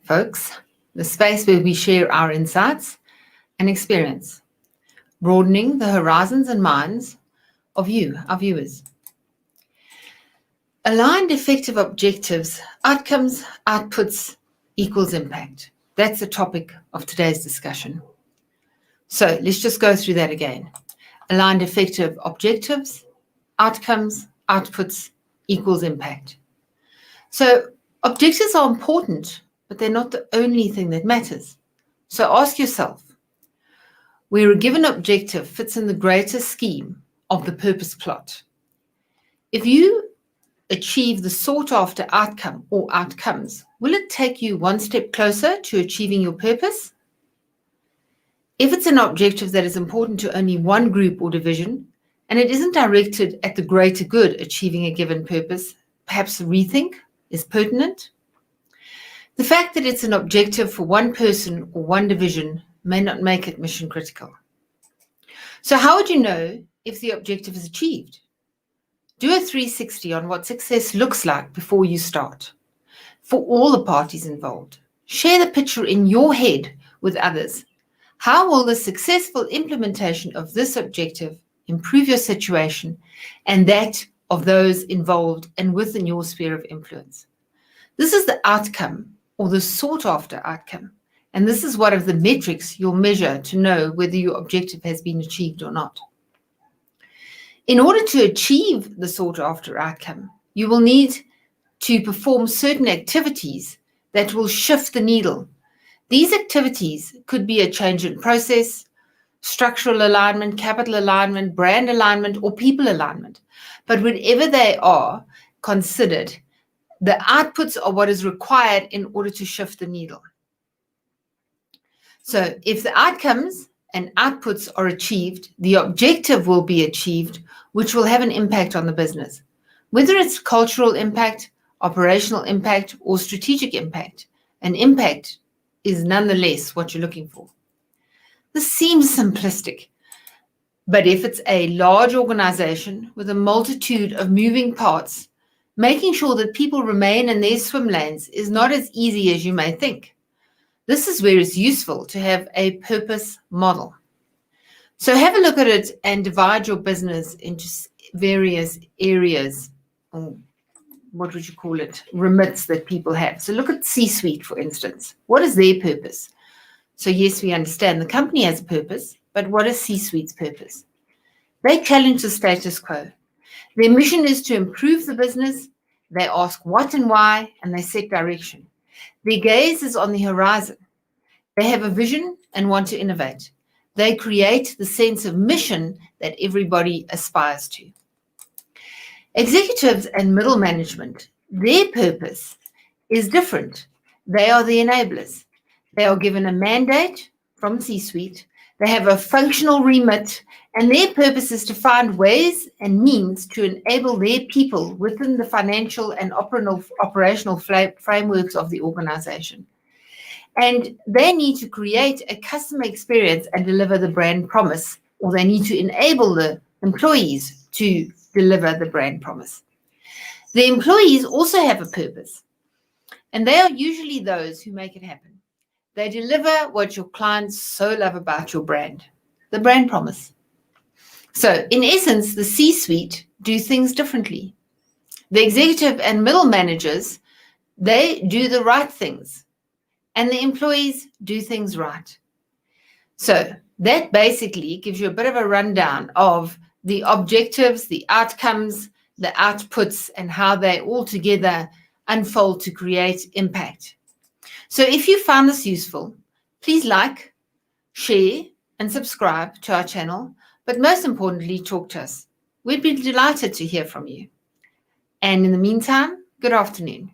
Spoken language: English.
folks, the space where we share our insights and experience, broadening the horizons and minds of you, our viewers. Aligned effective objectives, outcomes, outputs equals impact. That's the topic of today's discussion. So let's just go through that again. Aligned effective objectives, outcomes, outputs equals impact. So objectives are important, but they're not the only thing that matters. So ask yourself, where a given objective fits in the greater scheme of the purpose plot. If you achieve the sought after outcome or outcomes, will it take you one step closer to achieving your purpose? If it's an objective that is important to only one group or division, and it isn't directed at the greater good achieving a given purpose, perhaps a rethink is pertinent. The fact that it's an objective for one person or one division may not make it mission critical. So how would you know if the objective is achieved? Do a 360 on what success looks like before you start. For all the parties involved, share the picture in your head with others. How will the successful implementation of this objective improve your situation and that of those involved and within your sphere of influence? This is the outcome or the sought after outcome. And this is one of the metrics you'll measure to know whether your objective has been achieved or not. In order to achieve the sought after outcome, you will need to perform certain activities that will shift the needle. These activities could be a change in process, structural alignment, capital alignment, brand alignment, or people alignment. But whatever they are considered, the outputs are what is required in order to shift the needle. So if the outcomes and outputs are achieved, the objective will be achieved, which will have an impact on the business. Whether it's cultural impact, operational impact, or strategic impact, an impact is nonetheless what you're looking for. This seems simplistic, but if it's a large organization with a multitude of moving parts, making sure that people remain in their swim lanes is not as easy as you may think. This is where it's useful to have a purpose model. So have a look at it and divide your business into various areas, or what would you call it, remits that people have. So look at C-suite, for instance. What is their purpose? So yes, we understand the company has a purpose, but what is C-suite's purpose? They challenge the status quo. Their mission is to improve the business. They ask what and why, and they set direction. Their gaze is on the horizon. They have a vision and want to innovate. They create the sense of mission that everybody aspires to. Executives and middle management, their purpose is different. They are the enablers. They are given a mandate from C-suite. They have a functional remit, and their purpose is to find ways and means to enable their people within the financial and operational frameworks of the organization. And they need to create a customer experience and deliver the brand promise, or they need to enable the employees to deliver the brand promise. The employees also have a purpose, and they are usually those who make it happen. They deliver what your clients so love about your brand, the brand promise. So in essence, the C-suite do things differently. The executive and middle managers, they do the right things, and the employees do things right. So that basically gives you a bit of a rundown of the objectives, the outcomes, the outputs, and how they all together unfold to create impact. So if you found this useful, please like, share, and subscribe to our channel, but most importantly, talk to us. We'd be delighted to hear from you. And in the meantime, good afternoon.